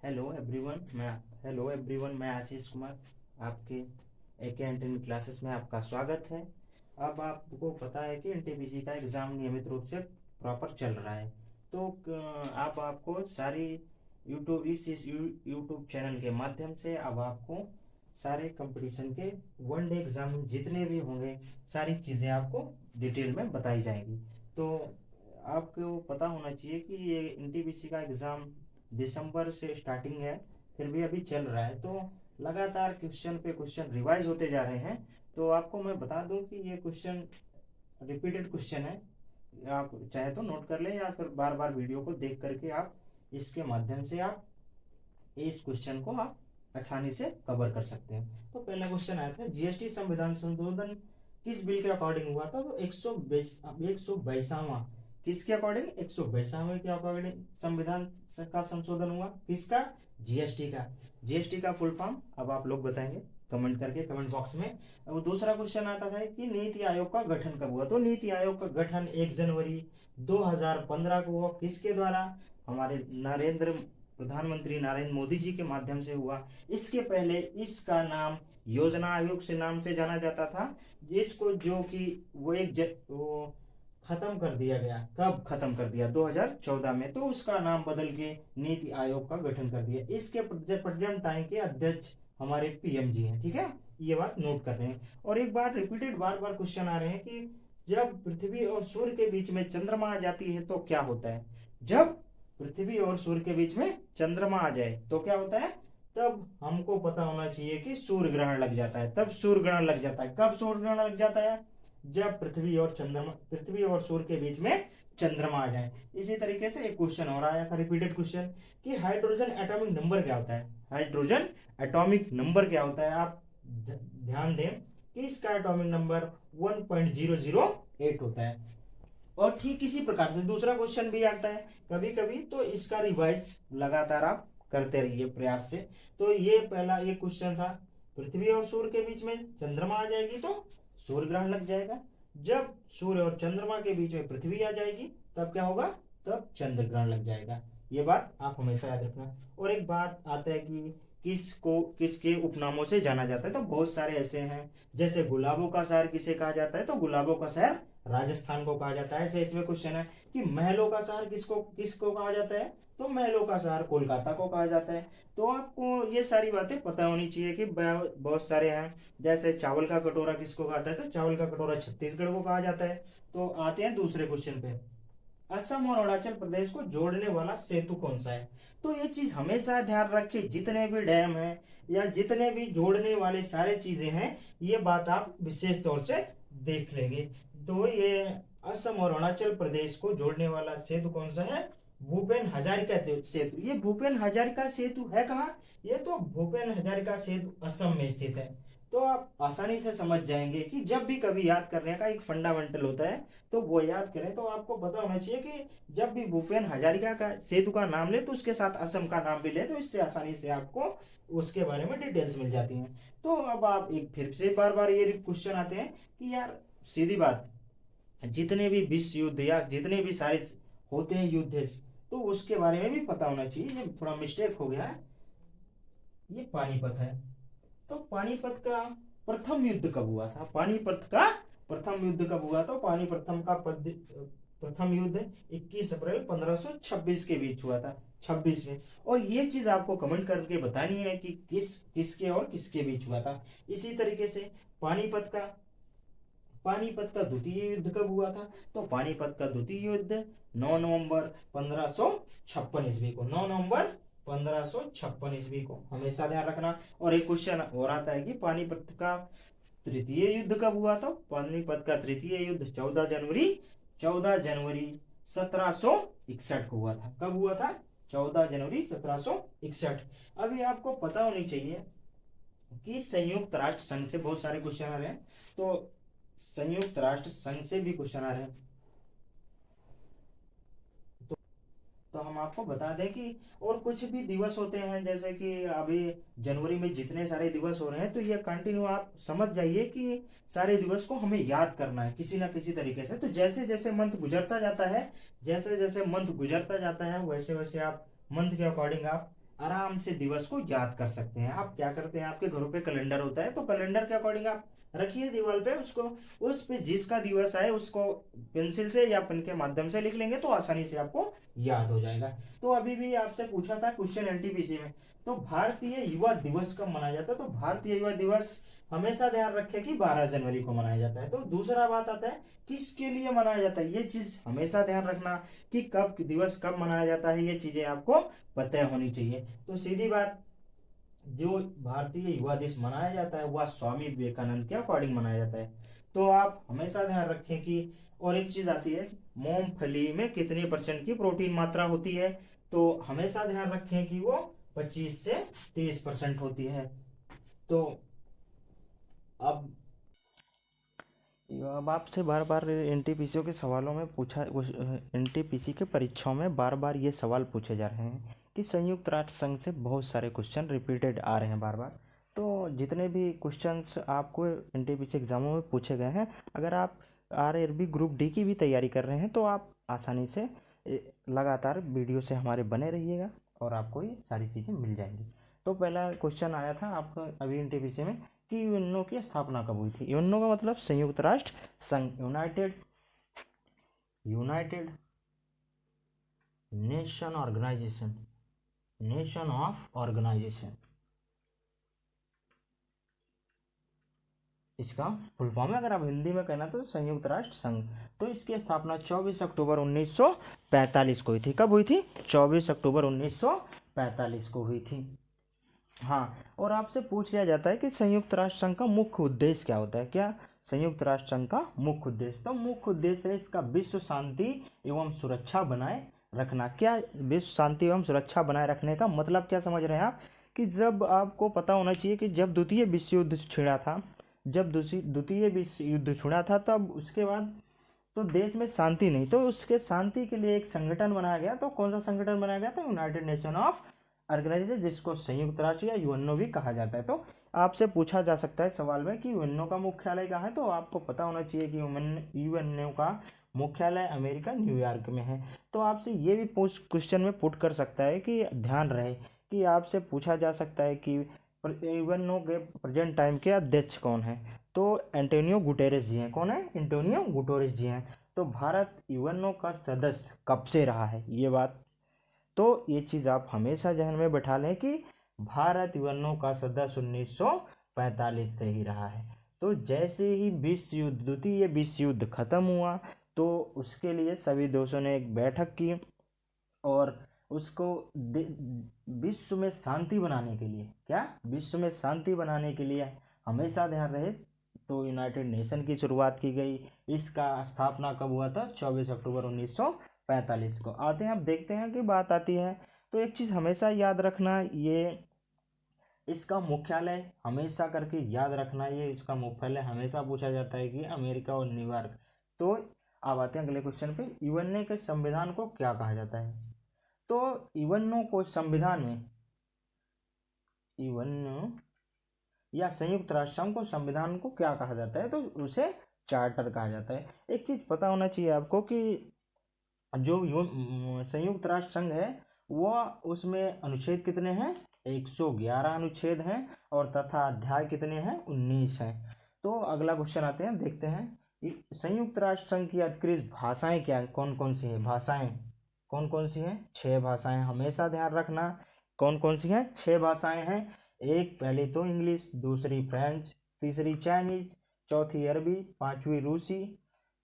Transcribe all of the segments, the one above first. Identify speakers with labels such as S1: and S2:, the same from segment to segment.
S1: Hello everyone, मैं आशीष कुमार आपके academic classes में आपका स्वागत है। अब आपको पता है कि एनटीपीसी का एग्ज़ाम नियमित रूप से प्रॉपर चल रहा है। तो अब आपको सारी इस यूट्यूब चैनल के माध्यम से अब आपको सारे कंपटीशन के वन डे एग्ज़ाम जितने भी होंगे सारी चीज़ें आपको डिटेल में बताई जाएंगी। तो आपको पता होना चाहिए कि ये एनटीपीसी का एग्ज़ाम दिसंबर से स्टार्टिंग है, फिर भी अभी चल रहा है। तो लगातार क्वेश्चन पे क्वेश्चन रिवाइज होते जा रहे हैं। तो आपको मैं बता दूं कि ये क्वेश्चन रिपीटेड क्वेश्चन है। आप चाहे तो नोट कर लें या फिर बार बार वीडियो को देख करके आप इसके माध्यम से आप इस क्वेश्चन को आप आसानी से कवर कर सकते हैं। तो पहला क्वेश्चन आया था, जीएसटी संविधान संशोधन किस बिल के अकॉर्डिंग हुआ था? तो 122वां किसके अकॉर्डिंग? 122वें के अकॉर्डिंग संविधान का संशोधन हुआ। किसका? जीएसटी का। जीएसटी का फुल फॉर्म अब आप लोग बताएंगे कमेंट करके, कमेंट बॉक्स में। अब दूसरा क्वेश्चन आता था कि नीति आयोग का गठन कब हुआ? तो नीति आयोग का गठन 1 जनवरी 2015 को हुआ। किसके द्वारा? हमारे प्रधानमंत्री नरेंद्र मोदी जी के माध्यम से हुआ। इसके पहले इसका नाम योजना आयोग से नाम से जाना जाता था, जिसको जो कि वो खत्म कर दिया गया। कब खत्म कर दिया? 2014 में। तो उसका नाम बदल के नीति आयोग का गठन कर दिया। इसके प्रेजेंट टाइम के अध्यक्ष हमारे पीएम जी हैं। ठीक है, ये बात नोट कर रहे हैं। और एक बार रिपीटेड बार बार क्वेश्चन आ रहे हैं कि जब पृथ्वी और सूर्य के बीच में चंद्रमा आ जाती है तो क्या होता है? जब पृथ्वी और सूर्य के बीच में चंद्रमा आ जाए तो क्या होता है? तब हमको पता होना चाहिए कि सूर्य ग्रहण लग जाता है। तब सूर्य ग्रहण लग जाता है। कब सूर्य ग्रहण लग जाता है? जब पृथ्वी और सूर्य के बीच में चंद्रमा आ जाए। इसी तरीके से एक क्वेश्चन और आया था, रिपीटेड क्वेश्चन, कि हाइड्रोजन एटॉमिक नंबर क्या होता है? हाइड्रोजन एटॉमिक नंबर क्या होता है? आप ध्यान दें कि इसका एटॉमिक नंबर 1.008 होता है। और ठीक इसी प्रकार से दूसरा क्वेश्चन भी आता है कभी कभी, तो इसका रिवाइज लगातार आप करते रहिए प्रयास से। तो ये पहला एक क्वेश्चन था, पृथ्वी और सूर्य के बीच में चंद्रमा आ जाएगी तो सूर्य ग्रहण लग जाएगा। जब सूर्य और चंद्रमा के बीच में पृथ्वी आ जाएगी तब क्या होगा? तब चंद्र ग्रहण लग जाएगा। ये बात आप हमेशा याद रखना। और एक बात आता है कि किसके उपनामों से जाना जाता है? तो बहुत सारे ऐसे हैं, जैसे गुलाबों का शहर किसे कहा जाता है? तो गुलाबों का शहर राजस्थान को कहा जाता है। ऐसे इसमें क्वेश्चन है कि महलों का शहर किसको किसको कहा जाता है? तो महलों का शहर कोलकाता को कहा जाता है। तो आपको ये सारी बातें पता होनी चाहिए कि बहुत सारे हैं, जैसे चावल का कटोरा किसको कहता है? तो चावल का कटोरा छत्तीसगढ़ को कहा जाता है। तो आते हैं दूसरे क्वेश्चन पे, असम और अरुणाचल प्रदेश को जोड़ने वाला सेतु कौन सा है? तो ये चीज हमेशा ध्यान रखें, जितने भी डैम हैं या जितने भी जोड़ने वाले सारे चीजें हैं, ये बात आप विशेष तौर से देख लेंगे। तो ये असम और अरुणाचल प्रदेश को जोड़ने वाला सेतु कौन सा है? भूपेन हजारिका सेतु। ये भूपेन हजारिका सेतु है कहाँ? ये तो भूपेन हजारिका सेतु असम में स्थित है। तो आप आसानी से समझ जाएंगे कि जब भी कभी याद करने का एक फंडामेंटल होता है तो वो याद करें। तो आपको पता होना चाहिए कि जब भी भूपेन हजारिका का सेतु का नाम ले तो उसके साथ असम का नाम भी ले, तो इससे आसानी से आपको उसके बारे में डिटेल्स मिल जाती हैं। तो अब आप एक फिर से बार बार ये क्वेश्चन आते हैं कि यार सीधी बात, जितने भी विश्व युद्ध या जितने भी सारे होते हैं युद्ध, तो उसके बारे में भी पता होना चाहिए। ये थोड़ा मिस्टेक हो गया है, ये पानीपत है। तो पानीपत का प्रथम युद्ध कब हुआ था? पानीपत का प्रथम युद्ध कब हुआ? तो प्रथम युद्ध 21 अप्रैल 1526 के बीच हुआ था, 26 में। और ये चीज आपको कमेंट करके बतानी है कि किसके और किसके बीच हुआ था। इसी तरीके से पानीपत का द्वितीय युद्ध कब हुआ था? तो पानीपत का द्वितीय युद्ध 9 नवंबर 1556 ईस्वी को, 9 नवंबर 1556 ईस्वी को, हमेशा ध्यान रखना। और एक क्वेश्चन और आता है कि पानीपत का तृतीय युद्ध कब हुआ? था पानीपत का तृतीय युद्ध 14 जनवरी 1761 को हुआ था। कब हुआ था? 14 जनवरी 1761। अभी आपको पता होनी चाहिए कि संयुक्त राष्ट्र संघ से बहुत सारे क्वेश्चन आ रहे हैं। तो संयुक्त राष्ट्र संघ से भी क्वेश्चन आ रहे हैं। तो हम आपको बता दें कि और कुछ भी दिवस होते हैं, जैसे कि अभी जनवरी में जितने सारे दिवस हो रहे हैं, तो ये कंटिन्यू आप समझ जाइए कि सारे दिवस को हमें याद करना है किसी ना किसी तरीके से। तो जैसे जैसे मंथ गुजरता जाता है, वैसे वैसे आप मंथ के अकॉर्डिंग आप आराम से दिवस को याद कर सकते हैं। आप क्या करते हैं, आपके घरों पे कैलेंडर होता है, तो कैलेंडर के अकॉर्डिंग आप रखिए दीवार पे उसको, उस पे जिसका दिवस आए उसको पेंसिल से या पेन के माध्यम से लिख लेंगे तो आसानी से आपको याद हो जाएगा। तो अभी भी आपसे पूछा था क्वेश्चन एनटीपीसी में, तो भारतीय युवा दिवस कब मनाया जाता है, तो भारतीय युवा दिवस हमेशा ध्यान रखें कि 12 जनवरी को मनाया जाता है। तो दूसरा बात आता है किसके लिए मनाया जाता है, ये चीज हमेशा ध्यान रखना कि कब दिवस कब मनाया जाता है, ये चीजें आपको पता होनी चाहिए। तो सीधी बात, जो भारतीय युवा दिवस मनाया जाता है वह स्वामी विवेकानंद के अकॉर्डिंग मनाया जाता है। तो आप हमेशा ध्यान रखें कि, और एक चीज आती है मूंगफली में कितने परसेंट की प्रोटीन मात्रा होती है, तो हमेशा ध्यान रखें कि वो 25 से 30% होती है। तो अब अब आपसे बार बार एनटीपीसी के सवालों में पूछा, एनटीपीसी के परीक्षाओं में बार बार ये सवाल पूछे जा रहे हैं कि संयुक्त राष्ट्र संघ से बहुत सारे क्वेश्चन रिपीटेड आ रहे हैं बार बार। तो जितने भी क्वेश्चंस आपको एनटीपीसी एग्जामों में पूछे गए हैं, अगर आप आरआरबी ग्रुप डी की भी तैयारी कर रहे हैं तो आप आसानी से लगातार वीडियो से हमारे बने रहिएगा और आपको ये सारी चीज़ें मिल जाएंगी। तो पहला क्वेश्चन आया था आपका अभी एनटीपीसी में कि यूएनओ की स्थापना कब हुई थी। यूएनओ का मतलब संयुक्त राष्ट्र संघ, United Nation Organization, nation of organization, इसका फुल फॉर्म है। अगर आप हिंदी में कहना तो संयुक्त राष्ट्र संघ। तो इसकी स्थापना 24 अक्टूबर 1945 को हुई थी। कब हुई थी? 24 अक्टूबर 1945 को हुई थी। हाँ, और आपसे पूछ लिया जाता है कि संयुक्त राष्ट्र संघ का मुख्य उद्देश्य क्या होता है। क्या संयुक्त राष्ट्र संघ का मुख्य उद्देश्य, तो मुख्य उद्देश्य है इसका विश्व शांति एवं सुरक्षा बनाए रखना। क्या विश्व शांति एवं सुरक्षा बनाए रखने का मतलब क्या समझ रहे हैं आप, कि जब आपको पता होना चाहिए कि जब द्वितीय विश्व युद्ध छिड़ा था, जब द्वितीय विश्व युद्ध छिड़ा था, तब उसके बाद तो देश में शांति नहीं, तो उसके शांति के लिए एक संगठन बनाया गया। तो कौन सा संगठन बनाया गया था? यूनाइटेड नेशन ऑफ ऑर्गेनाइजेशन, जिसको संयुक्त राष्ट्र या यूएनओ भी कहा जाता है। तो आपसे पूछा जा सकता है सवाल में कि यूएनओ का मुख्यालय कहाँ है, तो आपको पता होना चाहिए कि यूएनओ का मुख्यालय अमेरिका न्यूयॉर्क में है। तो आपसे ये भी क्वेश्चन में पुट कर सकता है कि ध्यान रहे कि आपसे पूछा जा सकता है कि यूएनओ के प्रेजेंट टाइम के अध्यक्ष कौन है, तो एंटोनियो गुटेरेस जी हैं। कौन है? एंटोनियो गुटेरेस जी हैं। तो भारत यूएनओ का सदस्य कब से रहा है, ये बात, तो ये चीज़ आप हमेशा जहन में बैठा लें कि भारत यूएनओ का सदस्य 1945 से ही रहा है। तो जैसे ही विश्व युद्ध, द्वितीय विश्व युद्ध खत्म हुआ, तो उसके लिए सभी देशों ने एक बैठक की और उसको विश्व में शांति बनाने के लिए, क्या विश्व में शांति बनाने के लिए हमेशा ध्यान रहे, तो यूनाइटेड नेशन की शुरुआत की गई। इसका स्थापना कब हुआ था? 24 अक्टूबर 1945 को। आते हैं, अब देखते हैं कि बात आती है, तो एक चीज़ हमेशा याद रखना, ये इसका मुख्यालय हमेशा करके याद रखना, ये इसका मुख्यालय हमेशा पूछा जाता है कि अमेरिका और न्यूयॉर्क। तो अब आते हैं अगले क्वेश्चन पे, यूएनए के संविधान को क्या कहा जाता है। तो यूएनओ को संविधान में, यूएनओ या संयुक्त राष्ट्र संघ को संविधान को क्या कहा जाता है, तो उसे चार्टर कहा जाता है। एक चीज पता होना चाहिए आपको कि जो संयुक्त राष्ट्र संघ है वह, उसमें अनुच्छेद कितने हैं? 111 अनुच्छेद हैं, और तथा अध्याय कितने हैं? 19 हैं। तो अगला क्वेश्चन आते हैं, देखते हैं संयुक्त राष्ट्र संघ की अधिकृत भाषाएं क्या, कौन कौन सी है भाषाएं, कौन कौन सी हैं? 6 भाषाएं, हमेशा ध्यान रखना। कौन कौन सी हैं? 6 भाषाएं हैं। एक, पहली तो इंग्लिश, दूसरी फ्रेंच, तीसरी चाइनीज, चौथी अरबी, पांचवी रूसी,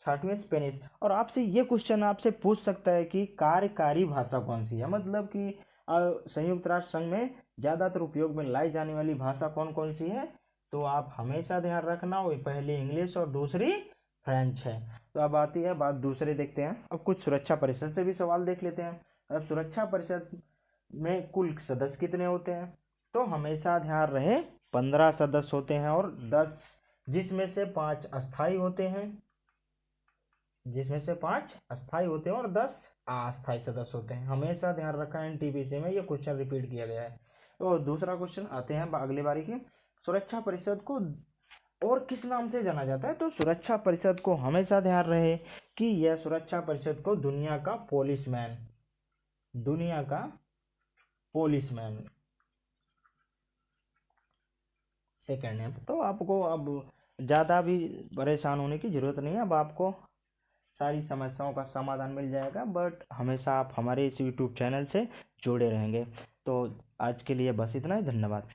S1: छठवीं स्पेनिश। और आपसे ये क्वेश्चन आपसे पूछ सकता है कि कार्यकारी भाषा कौन सी है, मतलब कि संयुक्त राष्ट्र संघ में ज़्यादातर उपयोग में लाई जाने वाली भाषा कौन कौन सी है, तो आप हमेशा ध्यान रखना, वो पहली इंग्लिश और दूसरी फ्रेंच है। तो अब आती है बात दूसरे, देखते हैं अब कुछ सुरक्षा परिषद से भी सवाल देख लेते हैं। अब सुरक्षा परिषद में कुल सदस्य कितने होते हैं, तो हमेशा ध्यान रहे 15 सदस्य होते हैं, और 10 जिसमें से 5 अस्थाई होते हैं, जिसमें से 5 अस्थाई होते हैं और 10 अस्थाई सदस्य होते हैं। हमेशा ध्यान रखा है, एनटीपीसी में ये क्वेश्चन रिपीट किया गया है। तो दूसरा क्वेश्चन आते हैं अगली बारी की, सुरक्षा परिषद को और किस नाम से जाना जाता है, तो सुरक्षा परिषद को हमेशा ध्यान रहे कि यह सुरक्षा परिषद को दुनिया का पुलिसमैन, दुनिया का पुलिसमैन सेकेंड नेम। तो आपको अब ज़्यादा भी परेशान होने की ज़रूरत नहीं है, अब आपको सारी समस्याओं का समाधान मिल जाएगा, बट हमेशा आप हमारे इस यूट्यूब चैनल से जुड़े रहेंगे। तो आज के लिए बस इतना ही, धन्यवाद।